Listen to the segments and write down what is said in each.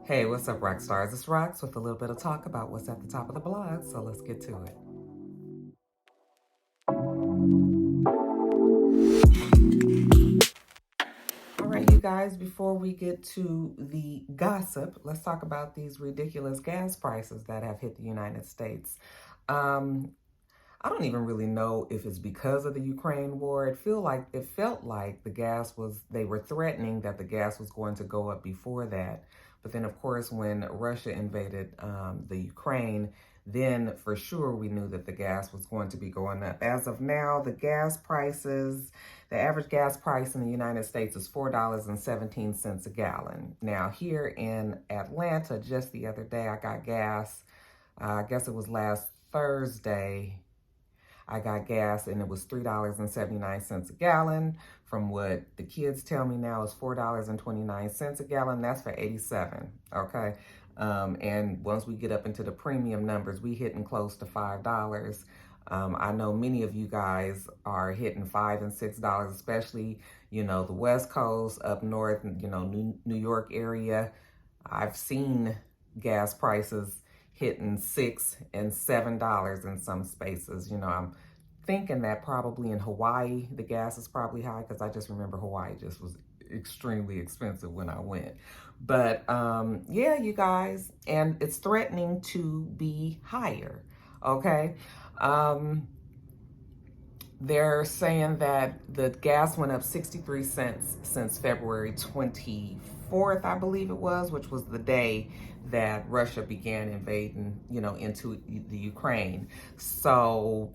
Hey, what's up, rock stars? It's Rox with a little bit of talk about what's at the top of the blog, so let's get to it. All right, you guys, before we get to the gossip, let's talk about these ridiculous gas prices that have hit the United States. I don't even really know if it's because of the Ukraine war. It felt like they were threatening that the gas was going to go up before that. But then, of course, when Russia invaded the Ukraine, then for sure we knew that the gas was going to be going up. As of now, the average gas price in the United States is $4.17 a gallon. Now, here in Atlanta, just the other day, I got gas. I guess it was last Thursday. I got gas and it was $3.79 a gallon. From what the kids tell me now is $4.29 a gallon. That's for 87, okay? And once we get up into the premium numbers, we hitting close to $5. I know many of you guys are hitting $5 and $6, especially, the West Coast, up north, New York area. I've seen gas prices hitting $6 and $7 in some spaces. I'm thinking that probably in Hawaii, the gas is probably high, because I just remember Hawaii just was extremely expensive when I went. But yeah, you guys, and it's threatening to be higher, okay? They're saying that the gas went up 63 cents since February 24th, I believe it was, which was the day that Russia began invading, into the Ukraine. So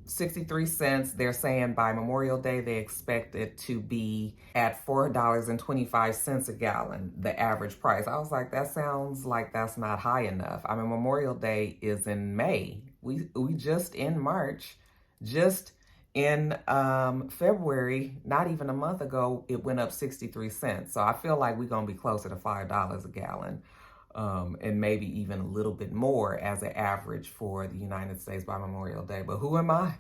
63 cents, they're saying by Memorial Day, they expect it to be at $4.25 a gallon, the average price. I was like, that sounds like that's not high enough. I mean, Memorial Day is in May. We just in March. Just in February, not even a month ago, it went up 63 cents. So I feel like we're going to be closer to $5 a gallon, and maybe even a little bit more as an average for the United States by Memorial Day. But who am I?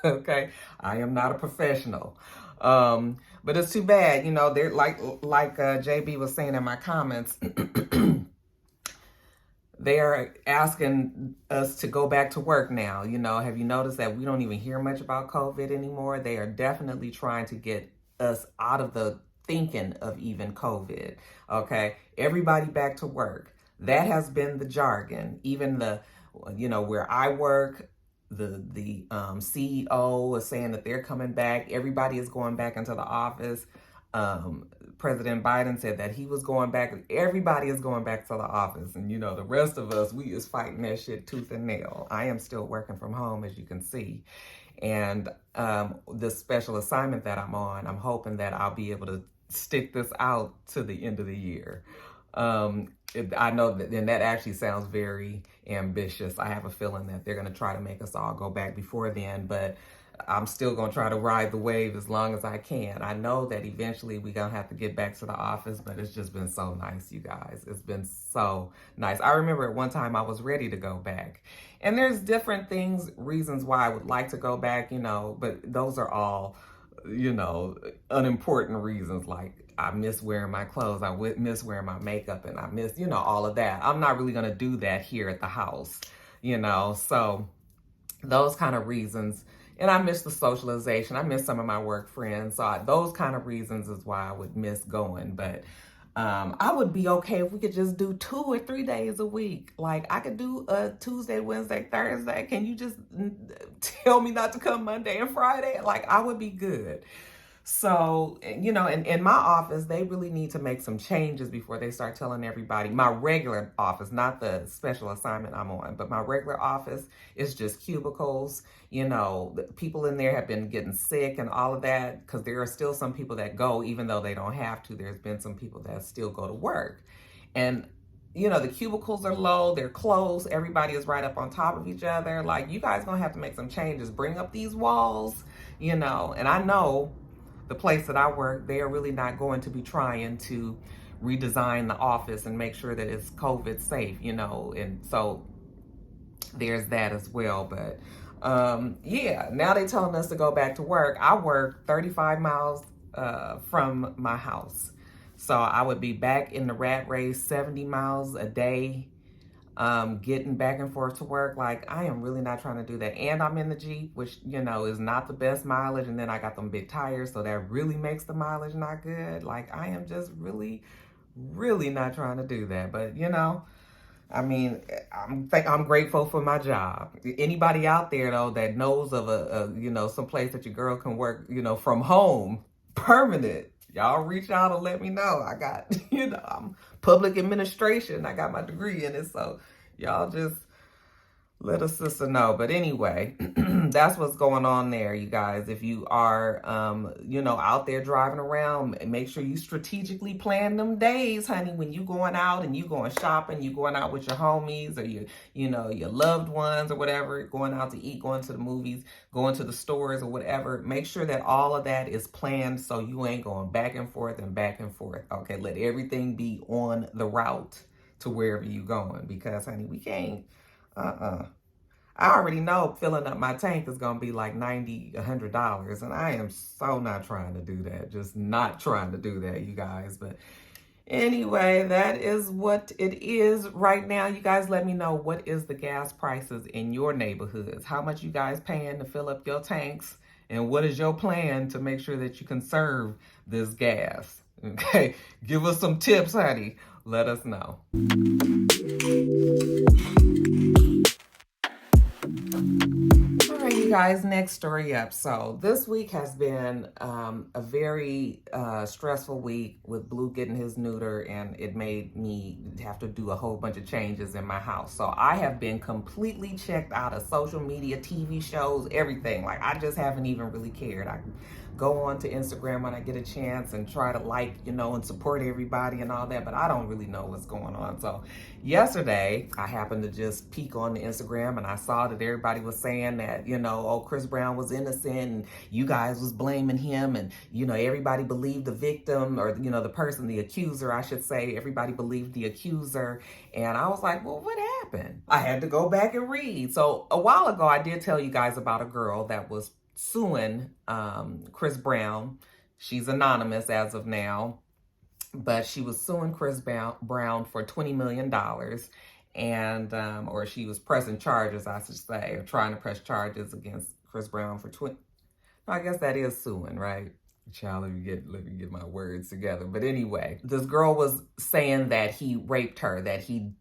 Okay, I am not a professional. But it's too bad, they're like JB was saying in my comments, they are asking us to go back to work now. Have you noticed that we don't even hear much about COVID anymore? They are definitely trying to get us out of the thinking of even COVID. Okay, everybody back to work. That has been the jargon. Even where I work, the CEO is saying that they're coming back. Everybody is going back into the office. President Biden said that he was going back. Everybody is going back to the office. And, the rest of us, we is fighting that shit tooth and nail. I am still working from home, as you can see. And this special assignment that I'm on, I'm hoping that I'll be able to stick this out to the end of the year. I know that, and that actually sounds very ambitious. I have a feeling that they're going to try to make us all go back before then, but I'm still going to try to ride the wave as long as I can. I know that eventually we're going to have to get back to the office, but it's just been so nice, you guys. It's been so nice. I remember at one time I was ready to go back. And there's different reasons why I would like to go back, but those are all, unimportant reasons. Like, I miss wearing my clothes, I miss wearing my makeup, and I miss, all of that. I'm not really going to do that here at the house, so those kind of reasons. And I miss the socialization. I miss some of my work friends. So those kind of reasons is why I would miss going. But I would be okay if we could just do 2 or 3 days a week. Like, I could do a Tuesday, Wednesday, Thursday. Can you just tell me not to come Monday and Friday? Like, I would be good. So, in my office, they really need to make some changes before they start telling everybody. My regular office, not the special assignment I'm on, but my regular office is just cubicles. People in there have been getting sick and all of that, because there are still some people that go, even though they don't have to. There's been some people that still go to work. And the cubicles are low, they're close, everybody is right up on top of each other. Like, you guys gonna have to make some changes, bring up these walls, and I know the place that I work, they are really not going to be trying to redesign the office and make sure that it's COVID safe, and so there's that as well. But yeah, now they're telling us to go back to work. I work 35 miles from my house. So I would be back in the rat race, 70 miles a day, getting back and forth to work. Like, I am really not trying to do that. And I'm in the Jeep, which, you know, is not the best mileage. And then I got them big tires, so that really makes the mileage not good. Like, I am just really, really not trying to do that. But, you know, I mean, I'm grateful for my job. Anybody out there though that knows of a you know, some place that your girl can work, you know, from home, permanent, y'all reach out and let me know. I got, you know, I'm public administration. I got my degree in it, so y'all just let a sister know. But anyway, that's what's going on there, you guys. If you are, you know, out there driving around, make sure you strategically plan them days, honey, when you going out and you going shopping, you going out with your homies or you know, your loved ones or whatever, going out to eat, going to the movies, going to the stores or whatever. Make sure that all of that is planned so you ain't going back and forth and back and forth. Okay, let everything be on the route to wherever you going, because, honey, we can't. I already know filling up my tank is going to be like $90, $100. And I am so not trying to do that. Just not trying to do that, you guys. But anyway, that is what it is right now. You guys let me know, what is the gas prices in your neighborhoods? How much you guys paying to fill up your tanks? And what is your plan to make sure that you conserve this gas? Okay, give us some tips, honey. Let us know. All right, you guys, next story up. So this week has been a very stressful week with Blue getting his neuter, and it made me have to do a whole bunch of changes in my house. So I have been completely checked out of social media, TV shows, everything. Like, I just haven't even really cared. I go on to Instagram when I get a chance and try to like, you know, and support everybody and all that, but I don't really know what's going on. So yesterday, I happened to just peek on the Instagram and I saw that everybody was saying that, you know, oh, Chris Brown was innocent and you guys was blaming him, and, you know, everybody believed the victim, or, you know, the person, the accuser, I should say. Everybody believed the accuser. And I was like, well, what happened? I had to go back and read. So a while ago, I did tell you guys about a girl that was suing Chris Brown. She's anonymous as of now, but she was suing Chris Brown for $20 million. And, or she was pressing charges, I should say, or trying to press charges against Chris Brown for I guess that is suing, right? Child, let me get my words together. But anyway, this girl was saying that he raped her, that he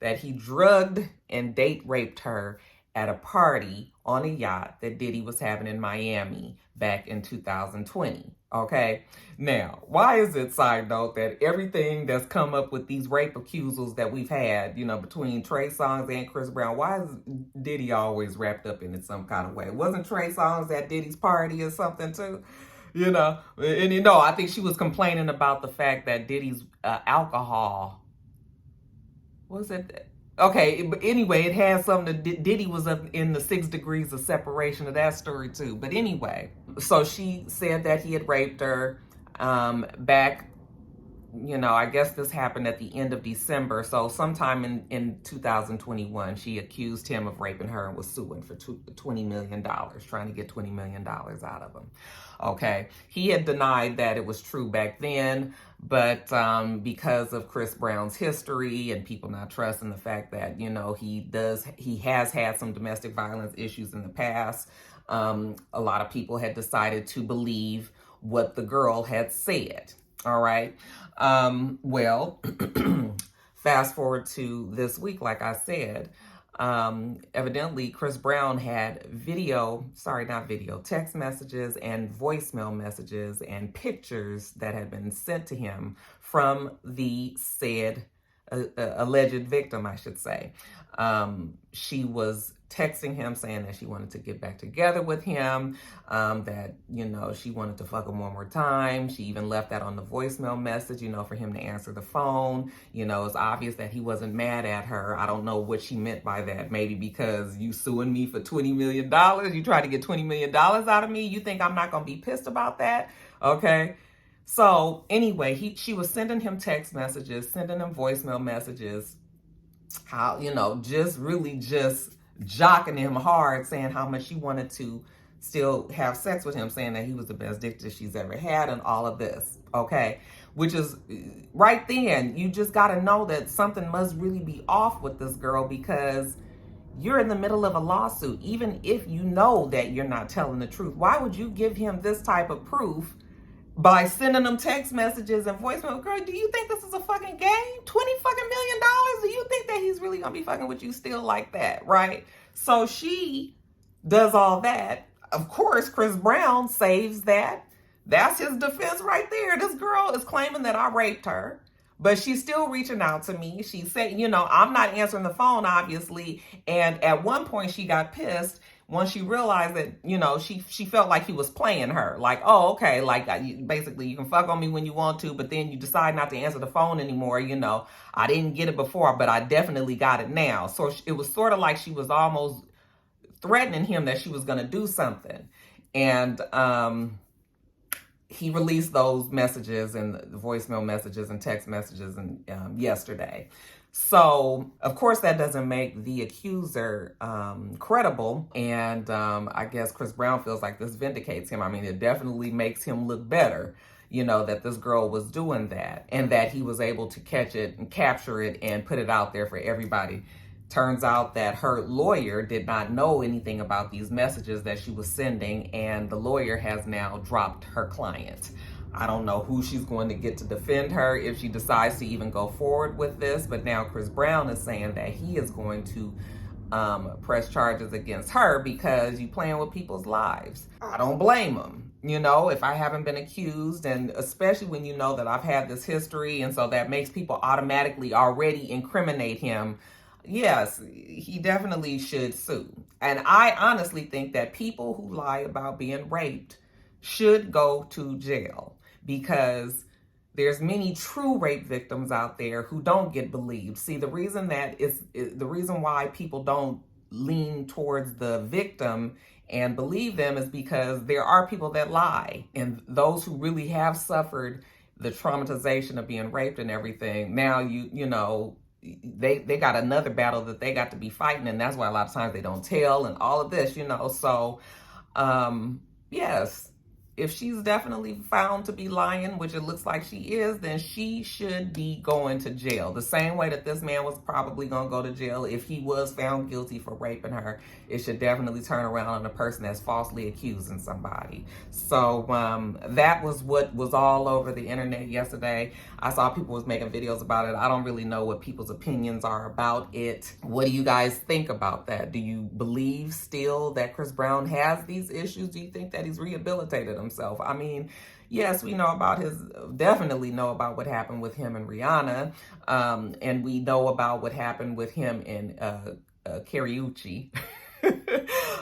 that he drugged and date raped her at a party on a yacht that Diddy was having in Miami back in 2020. Okay, now, why is it, side note, that everything that's come up with these rape accusals that we've had, you know, between Trey Songz and Chris Brown, why is Diddy always wrapped up in it some kind of way? Wasn't Trey Songz at Diddy's party or something too? You know, and you know, I think she was complaining about the fact that Diddy's alcohol, was it? Okay, but anyway, it has something to, Diddy was up in the 6 degrees of separation of that story too. But anyway, so she said that he had raped her back, you know, I guess this happened at the end of December. So sometime in 2021, she accused him of raping her and was suing for $20 million, trying to get $20 million out of him. Okay, he had denied that it was true back then, but because of Chris Brown's history and people not trusting the fact that, you know, he has had some domestic violence issues in the past, a lot of people had decided to believe what the girl had said. All right. Well, fast forward to this week, like I said, evidently Chris Brown had text messages and voicemail messages and pictures that had been sent to him from the said alleged victim, I should say. She was texting him saying that she wanted to get back together with him, that, you know, she wanted to fuck him one more time. She even left that on the voicemail message, you know, for him to answer the phone. You know, it's obvious that he wasn't mad at her. I don't know what she meant by that. Maybe because you suing me for $20 million. You try to get $20 million out of me. You think I'm not going to be pissed about that? Okay. So anyway, she was sending him text messages, sending him voicemail messages, how, you know, just really just jocking him hard, saying how much she wanted to still have sex with him, saying that he was the best dick that she's ever had and all of this, okay? Which is right then, you just got to know that something must really be off with this girl, because you're in the middle of a lawsuit. Even if you know that you're not telling the truth, why would you give him this type of proof by sending them text messages and voicemail? Girl, do you think this is a fucking game? $20 fucking million? Do you think that he's really gonna be fucking with you still like that, right? So she does all that. Of course, Chris Brown saves that. That's his defense right there. This girl is claiming that I raped her, but she's still reaching out to me. She said, I'm not answering the phone, obviously. And at one point she got pissed once she realized that, she felt like he was playing her. Like, oh, okay, like basically you can fuck on me when you want to, but then you decide not to answer the phone anymore. I didn't get it before, but I definitely got it now. So it was sort of like she was almost threatening him that she was going to do something. And he released those messages and the voicemail messages and text messages yesterday. So, of course, that doesn't make the accuser credible. And I guess Chris Brown feels like this vindicates him. I mean, it definitely makes him look better, that this girl was doing that and that he was able to catch it and capture it and put it out there for everybody. Turns out that her lawyer did not know anything about these messages that she was sending, and the lawyer has now dropped her client. I don't know who she's going to get to defend her if she decides to even go forward with this, but now Chris Brown is saying that he is going to press charges against her because you playing with people's lives. I don't blame him. If I haven't been accused, and especially when you know that I've had this history, and so that makes people automatically already incriminate him. Yes, he definitely should sue. And I honestly think that people who lie about being raped should go to jail, because there's many true rape victims out there who don't get believed. See, the reason why people don't lean towards the victim and believe them is because there are people that lie. And those who really have suffered the traumatization of being raped and everything, now they got another battle that they got to be fighting, and that's why a lot of times they don't tell and all of this, So, yes, if she's definitely found to be lying, which it looks like she is, then she should be going to jail. The same way that this man was probably going to go to jail if he was found guilty for raping her. It should definitely turn around on a person that's falsely accusing somebody. So that was what was all over the internet yesterday. I saw people was making videos about it. I don't really know what people's opinions are about it. What do you guys think about that? Do you believe still that Chris Brown has these issues? Do you think that he's rehabilitated himself? I mean, yes, we definitely know about what happened with him and Rihanna. And we know about what happened with him and Kaluuya.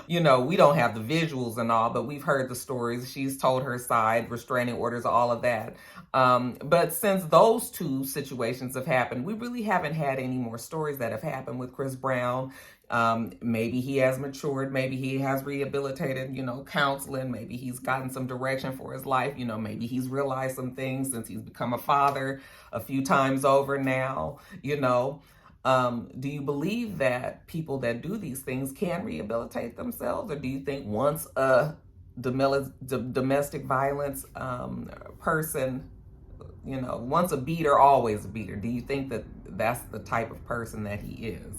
We don't have the visuals and all, but we've heard the stories. She's told her side, restraining orders, all of that. But since those two situations have happened, we really haven't had any more stories that have happened with Chris Brown. Maybe he has matured. Maybe he has rehabilitated, counseling. Maybe he's gotten some direction for his life. Maybe he's realized some things since he's become a father a few times over now, Do you believe that people that do these things can rehabilitate themselves? Or do you think once a domestic violence person, once a beater, always a beater? Do you think that that's the type of person that he is?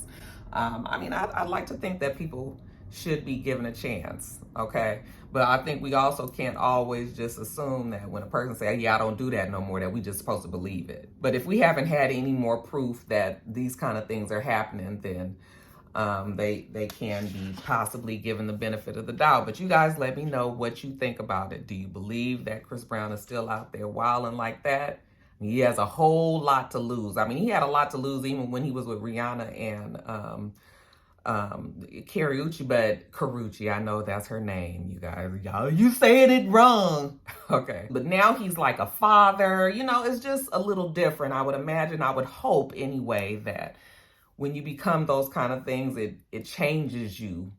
I'd like to think that people should be given a chance, okay? But I think we also can't always just assume that when a person says, yeah, I don't do that no more, that we just supposed to believe it. But if we haven't had any more proof that these kind of things are happening, then they can be possibly given the benefit of the doubt. But you guys let me know what you think about it. Do you believe that Chris Brown is still out there wilding like that? He has a whole lot to lose. He had a lot to lose even when he was with Rihanna and Kaluuya, I know that's her name, you guys. You saying it wrong. Okay. But now he's like a father. It's just a little different. I would hope anyway that when you become those kind of things, it changes you.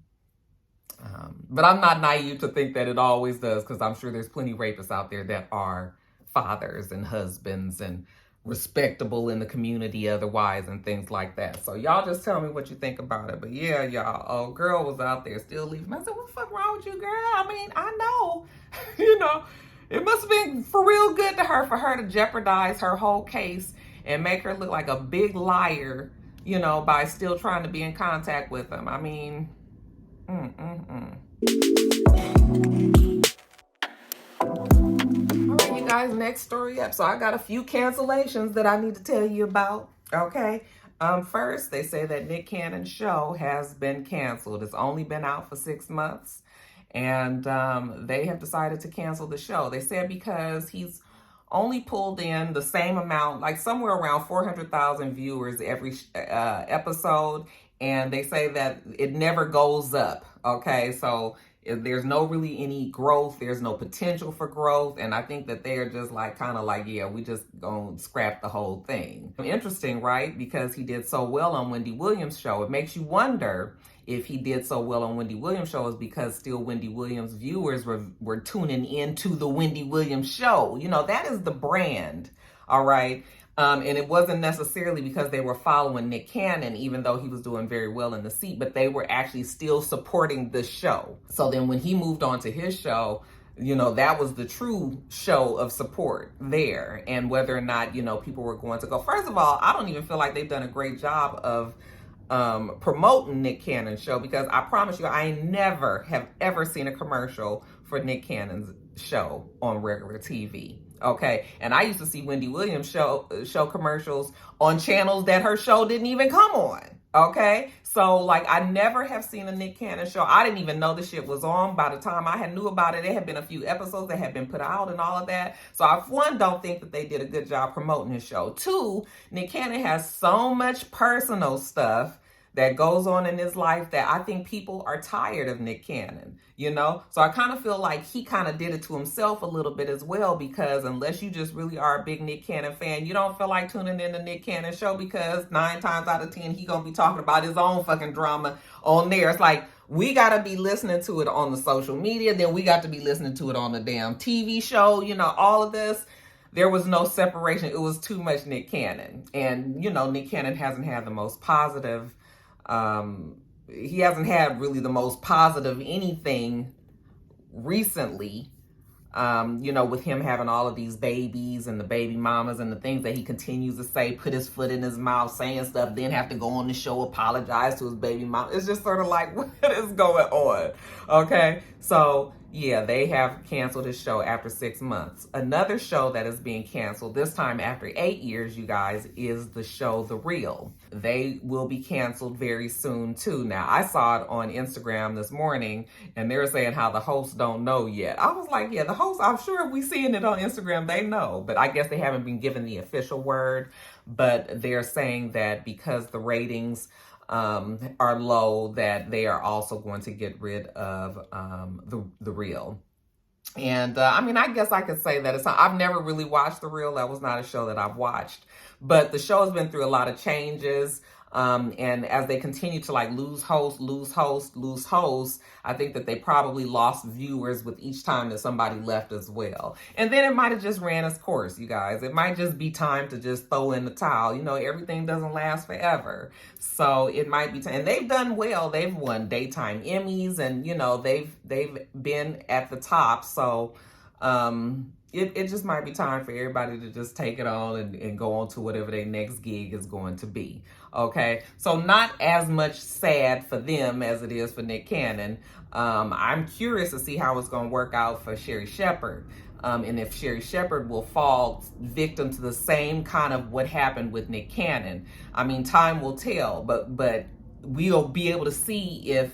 But I'm not naive to think that it always does, because I'm sure there's plenty of rapists out there that are fathers and husbands and respectable in the community otherwise and things like that. So y'all just tell me what you think about it. But yeah, y'all, oh, girl was out there still leaving. I said, what the fuck wrong with you, girl? I mean, I know, it must have been for real good to her for her to jeopardize her whole case and make her look like a big liar, by still trying to be in contact with him. I mean, All right, you guys, next story up. So I got a few cancellations that I need to tell you about, okay? First, they say that Nick Cannon's show has been canceled. It's only been out for 6 months, and they have decided to cancel the show. They said because he's only pulled in the same amount, like somewhere around 400,000 viewers every episode, and they say that it never goes up, okay? So there's no really any growth. There's no potential for growth. And I think that they're just yeah, we just gonna scrap the whole thing. Interesting, right? Because he did so well on Wendy Williams' show. It makes you wonder if he did so well on Wendy Williams' show is because still Wendy Williams viewers were tuning into the Wendy Williams show. That is the brand, all right? And it wasn't necessarily because they were following Nick Cannon, even though he was doing very well in the seat, but they were actually still supporting the show. So then when he moved on to his show, that was the true show of support there. And whether or not, people were going to go. First of all, I don't even feel like they've done a great job of promoting Nick Cannon's show, because I promise you, I never have ever seen a commercial for Nick Cannon's show on regular TV. Okay, and I used to see Wendy Williams show commercials on channels that her show didn't even come on. Okay, so I never have seen a Nick Cannon show. I didn't even know the shit was on. By the time I had knew about it, there had been a few episodes that had been put out and all of that. So I, one, don't think that they did a good job promoting his show. Two, Nick Cannon has so much personal stuff that goes on in his life that I think people are tired of Nick Cannon, So I kind of feel like he kind of did it to himself a little bit as well, because unless you just really are a big Nick Cannon fan, you don't feel like tuning in to Nick Cannon's show, because 9 times out of 10, he gonna be talking about his own fucking drama on there. It's like, we gotta be listening to it on the social media, then we got to be listening to it on the damn TV show, all of this. There was no separation. It was too much Nick Cannon. And, Nick Cannon hasn't had the most positive he hasn't had really the most positive anything recently, with him having all of these babies and the baby mamas and the things that he continues to say, put his foot in his mouth, saying stuff, then have to go on the show, apologize to his baby mom. It's just sort of like, what is going on? Okay, so yeah, they have canceled his show after 6 months. Another show that is being canceled, this time after 8 years, you guys, is the show The Real. They will be canceled very soon too. Now, I saw it on Instagram this morning, and they were saying how the hosts don't know yet. I was like, yeah, the hosts, I'm sure if we seeing it on Instagram, they know. But I guess they haven't been given the official word. But they're saying that because the ratings are low, that they are also going to get rid of the Real. And I guess I could say that I've never really watched The Real. That was not a show that I've watched, but the show has been through a lot of changes. And as they continue to lose hosts, I think that they probably lost viewers with each time that somebody left as well. And then it might have just ran its course, you guys. It might just be time to just throw in the towel. Everything doesn't last forever. So it might be time. And they've done well. They've won daytime Emmys, and they've been at the top. So it just might be time for everybody to just take it on and go on to whatever their next gig is going to be. Okay, so not as much sad for them as it is for Nick Cannon. I'm curious to see how it's going to work out for Sherri Shepherd. And if Sherri Shepherd will fall victim to the same kind of what happened with Nick Cannon. Time will tell, but we'll be able to see if,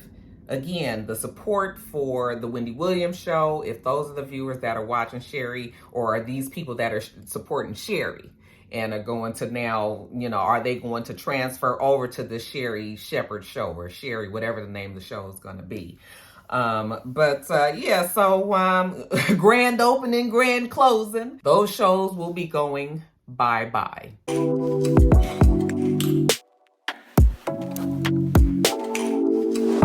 again, the support for the Wendy Williams show, if those are the viewers that are watching Sherri, or are these people that are supporting Sherri and are going to now, are they going to transfer over to the Sherri Shepherd show, or Sherri, whatever the name of the show is going to be. Yeah, so grand opening, grand closing, those shows will be going bye-bye.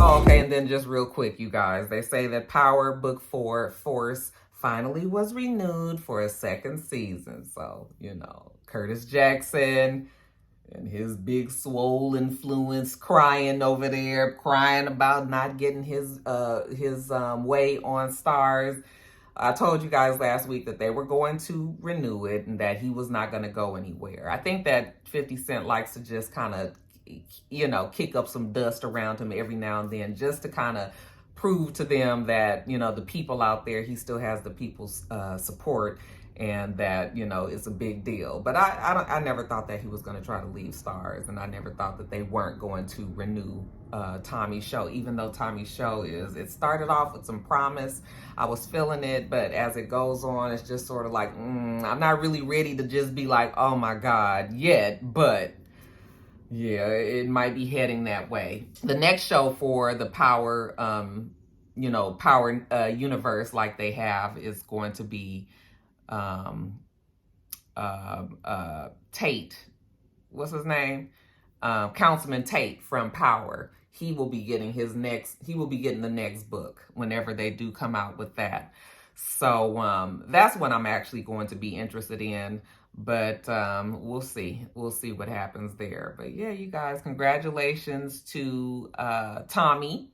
Oh, okay, and then just real quick, you guys, they say that Power Book 4 Force finally was renewed for a second season. So, Curtis Jackson and his big swole influence crying over there, crying about not getting his way on Stars. I told you guys last week that they were going to renew it and that he was not going to go anywhere. I think that 50 Cent likes to just kind of, you know, kick up some dust around him every now and then just to kind of prove to them that, you know, the people out there, he still has the people's support, and that, you know, it's a big deal. But I never thought that he was going to try to leave Stars, and I never thought that they weren't going to renew Tommy's show, even though Tommy's show it started off with some promise. I was feeling it, but as it goes on, it's just sort of like, I'm not really ready to just be like, oh my God, yet, but yeah, it might be heading that way. The next show for the Power, Power universe like they have is going to be Tate. What's his name? Councilman Tate from Power. He will be getting the next book whenever they do come out with that. So that's what I'm actually going to be interested in. But we'll see. We'll see what happens there. But yeah, you guys, congratulations to Tommy.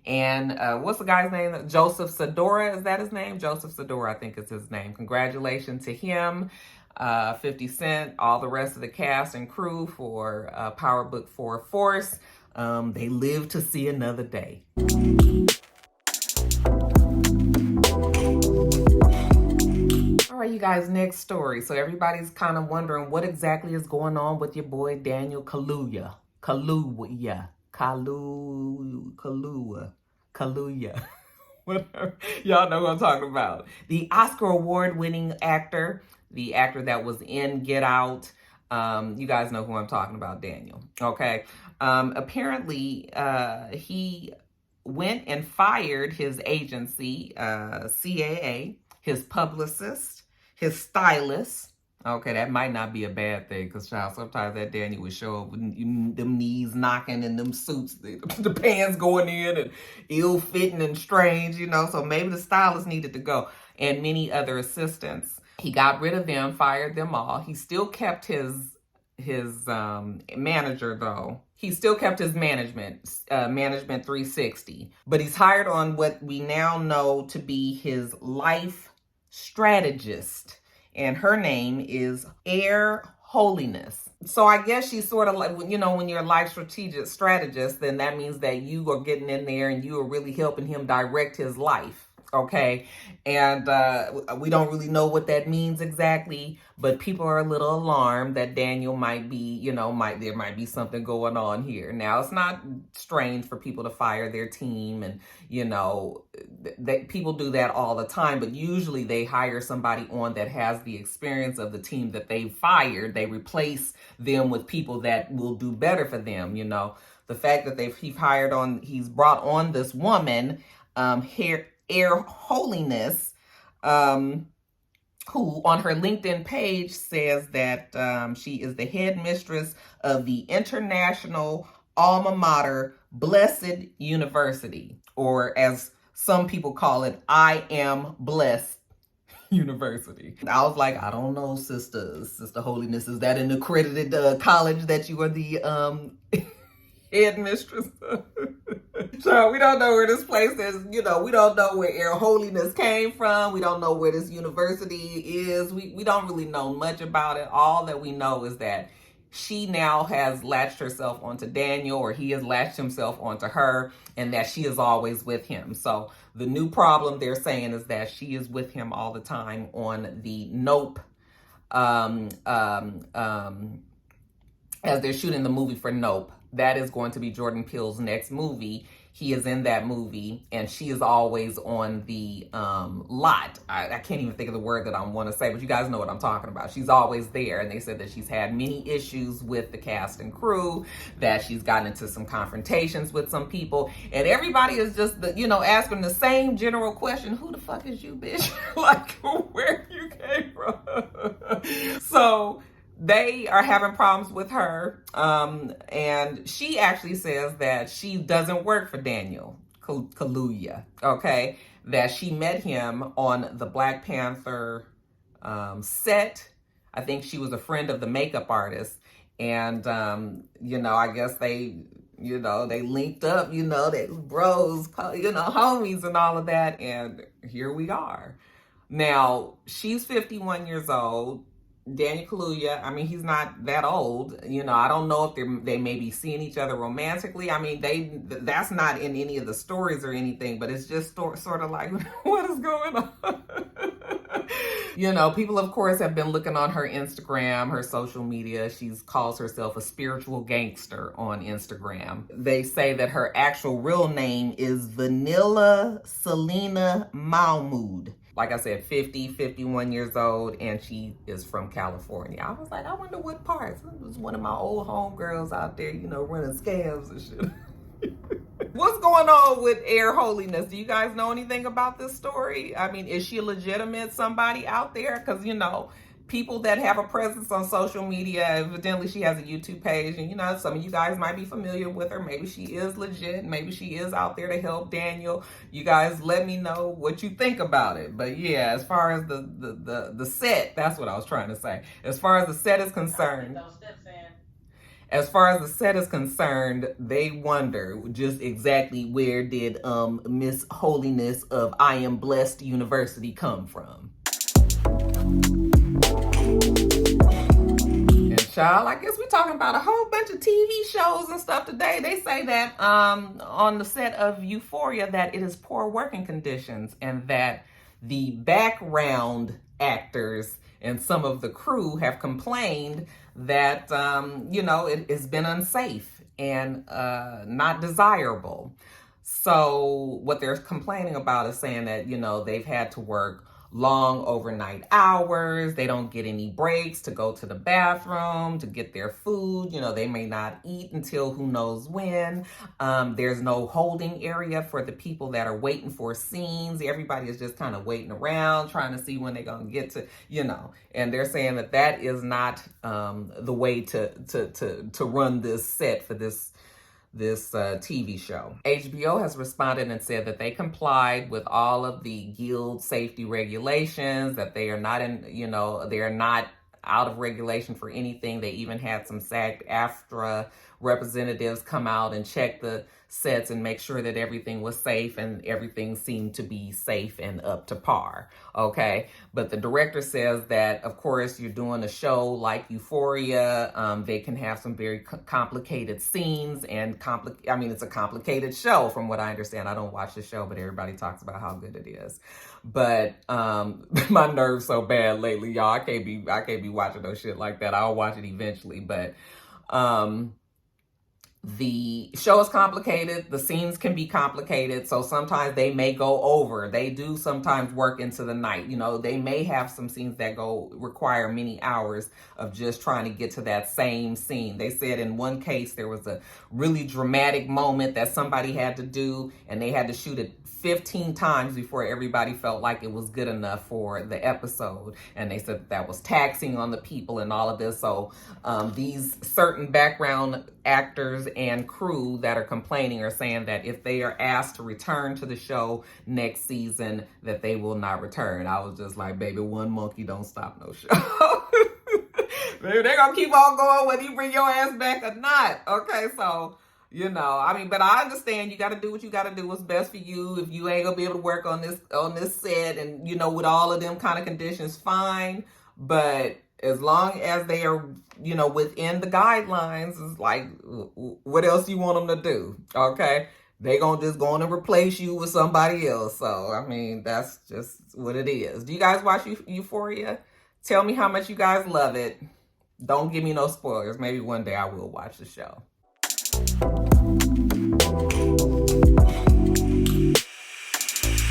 And what's the guy's name? Joseph Sadora, is that his name? Joseph Sadora, I think is his name. Congratulations to him, 50 Cent, all the rest of the cast and crew for Power Book 4 Force. They live to see another day. All right, you guys, next story. So everybody's kind of wondering what exactly is going on with your boy DanielKaluuya. Kaluuya. Whatever. Y'all know what I'm talking about. The Oscar award-winning actor, the actor that was in Get Out. You guys know who I'm talking about, Daniel. Okay. Apparently, he went and fired his agency, CAA, his publicist, his stylist. Okay, that might not be a bad thing, because sometimes that Daniel would show up with them knees knocking and them suits, the pants going in and ill-fitting and strange, you know, so maybe the stylist needed to go, and many other assistants. He got rid of them, fired them all. He still kept his manager, though. He still kept his management 360, but he's hired on what we now know to be his life strategist. And her name is Air Holiness. So I guess she's sort of like, you know, when you're a life strategist, then that means that you are getting in there and you are really helping him direct his life. Okay. And we don't really know what that means exactly, but people are a little alarmed that Daniel might be, you know, there might be something going on here. Now, it's not strange for people to fire their team, and, you know, people do that all the time, but usually they hire somebody on that has the experience of the team that they fired. They replace them with people that will do better for them. You know, the fact that he's brought on this woman, Air Holiness, who on her LinkedIn page says that she is the head mistress of the international alma mater Blessed University, or as some people call it, I Am Blessed University. I was like, I don't know, Sister Holiness, is that an accredited college that you are the head mistress? So we don't know where this place is, you know, we don't know where Air Holiness came from. We don't know where this university is. We don't really know much about it. All that we know is that she now has latched herself onto Daniel, or he has latched himself onto her, and that she is always with him. So the new problem they're saying is that she is with him all the time on the Nope, as they're shooting the movie for Nope. That is going to be Jordan Peele's next movie. He is in that movie, and she is always on the lot. I can't even think of the word that I want to say, but you guys know what I'm talking about. She's always there, and they said that she's had many issues with the cast and crew, that she's gotten into some confrontations with some people, and everybody is just, asking the same general question: who the fuck is you, bitch? Like, where you came from? So they are having problems with her, and she actually says that she doesn't work for Daniel Kaluuya, okay? That she met him on the Black Panther set. I think she was a friend of the makeup artist. And, you know, I guess they, you know, they linked up, you know, they bros, you know, homies and all of that. And here we are. Now, she's 51 years old. DanielKaluuya, I mean, he's not that old. You know, I don't know if they may be seeing each other romantically. I mean, that's not in any of the stories or anything, but it's just sort of like, what is going on? You know, people, of course, have been looking on her Instagram, her social media. She calls herself a spiritual gangster on Instagram. They say that her actual real name is Vanilla Selena Mahmood. Like I said, 51 years old, and she is from California. I was like, I wonder what parts. It was one of my old homegirls out there, you know, running scams and shit. What's going on with Air Holiness? Do you guys know anything about this story? I mean, is she legitimate somebody out there? Because, you know, people that have a presence on social media, evidently she has a YouTube page, and, you know, some of you guys might be familiar with her. Maybe she is legit. Maybe she is out there to help Daniel. You guys let me know what you think about it. But yeah, as far as the set, that's what I was trying to say. As far as the set is concerned, they wonder just exactly where did Miss Holiness of I Am Blessed University come from. And child, I guess we're talking about a whole bunch of TV shows and stuff today. They say that on the set of Euphoria that it is poor working conditions, and that the background actors and some of the crew have complained that, you know, it has been unsafe and not desirable. So what they're complaining about is saying that, you know, they've had to work long overnight hours. They don't get any breaks to go to the bathroom, to get their food. You know, they may not eat until who knows when. There's no holding area for the people that are waiting for scenes. Everybody is just kind of waiting around, trying to see when they're going to get to, you know, and they're saying that that is not the way to run this set for this TV show. HBO has responded and said that they complied with all of the guild safety regulations, that they are not in, you know, they are not out of regulation for anything. They even had some SAG-AFTRA representatives come out and check the sets and make sure that everything was safe, and everything seemed to be safe and up to par. Okay, but the director says that, of course, you're doing a show like Euphoria. They can have some very complicated scenes, and I mean, it's a complicated show from what I understand. I don't watch the show, but everybody talks about how good it is. But my nerves so bad lately, y'all. I can't be watching no shit like that. I'll watch it eventually, but the show is complicated. The scenes can be complicated. So sometimes they may go over. They do sometimes work into the night. You know, they may have some scenes that require many hours of just trying to get to that same scene. They said in one case, there was a really dramatic moment that somebody had to do, and they had to shoot it 15 times before everybody felt like it was good enough for the episode. And they said that was taxing on the people and all of this. So these certain background actors and crew that are complaining are saying that if they are asked to return to the show next season, that they will not return. I was just like, baby, one monkey don't stop no show. They're gonna keep on going whether you bring your ass back or not. Okay, so, you know, I mean, but I understand you got to do what you got to do. What's best for you. If you ain't gonna be able to work on this set, and, you know, with all of them kind of conditions, fine. But as long as they are, you know, within the guidelines, it's like, what else you want them to do? Okay, they gonna just go on and replace you with somebody else. So I mean, that's just what it is. Do you guys watch Euphoria? Tell me how much you guys love it. Don't give me no spoilers. Maybe one day I will watch the show.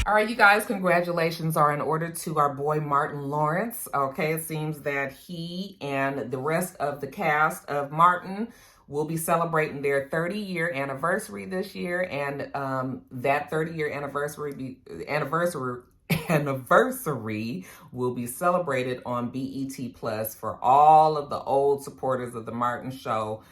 All right, you guys, congratulations are in order to our boy Martin Lawrence. Okay, it seems that he and the rest of the cast of Martin will be celebrating their 30-year anniversary this year, and that 30-year anniversary will be celebrated on BET Plus for all of the old supporters of the Martin show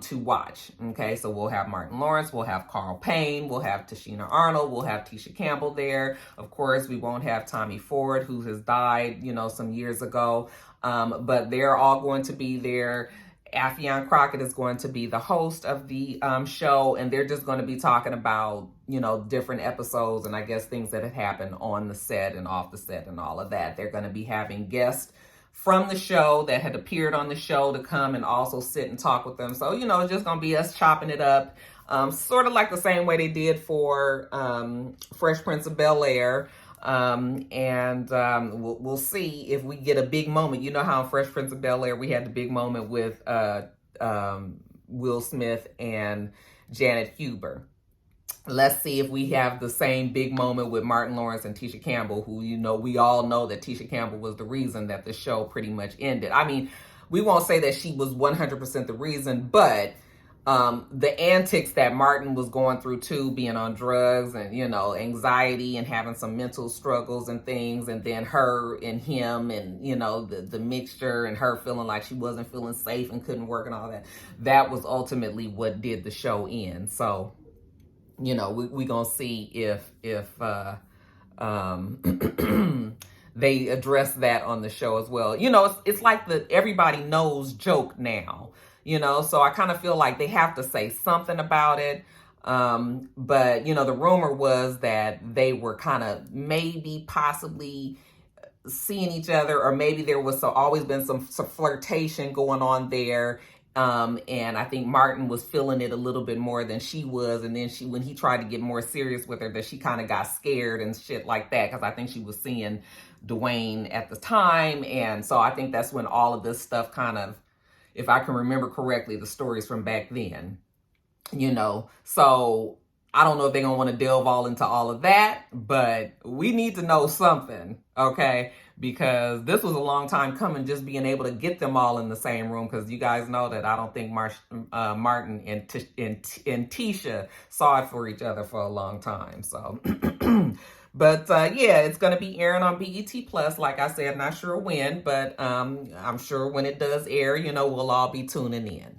to watch. Okay, so we'll have Martin Lawrence, we'll have Carl Payne, we'll have Tashina Arnold, we'll have Tisha Campbell there. Of course, we won't have Tommy Ford, who has died, you know, some years ago. But they're all going to be there. Affion Crockett is going to be the host of the show, and they're just going to be talking about, you know, different episodes and I guess things that have happened on the set and off the set and all of that. They're going to be having guests from the show that had appeared on the show to come and also sit and talk with them. So, you know, it's just going to be us chopping it up, sort of like the same way they did for Fresh Prince of Bel-Air. We'll see if we get a big moment. You know how in Fresh Prince of Bel-Air we had the big moment with Will Smith and Janet Huber. Let's see if we have the same big moment with Martin Lawrence and Tisha Campbell, who, you know, we all know that Tisha Campbell was the reason that the show pretty much ended. I mean, we won't say that she was 100% the reason, but the antics that Martin was going through too, being on drugs and, you know, anxiety and having some mental struggles and things, and then her and him and, you know, the mixture and her feeling like she wasn't feeling safe and couldn't work and all that, that was ultimately what did the show end. So, you know, we gonna see if they address that on the show as well. You know, it's like the everybody knows joke now, you know, so I kind of feel like they have to say something about it. But, you know, the rumor was that they were kind of maybe possibly seeing each other, or maybe there was always been some flirtation going on there. And I think Martin was feeling it a little bit more than she was. And then when he tried to get more serious with her, that she kind of got scared and shit like that. Cause I think she was seeing Dwayne at the time. And so I think that's when all of this stuff kind of, if I can remember correctly, the stories from back then, you know, so I don't know if they're going to want to delve all into all of that, but we need to know something. Okay. Because this was a long time coming, just being able to get them all in the same room. Because you guys know that I don't think Martin and Tisha saw it for each other for a long time. So, but yeah, it's going to be airing on BET Plus. Like I said, not sure when, but I'm sure when it does air, you know, we'll all be tuning in.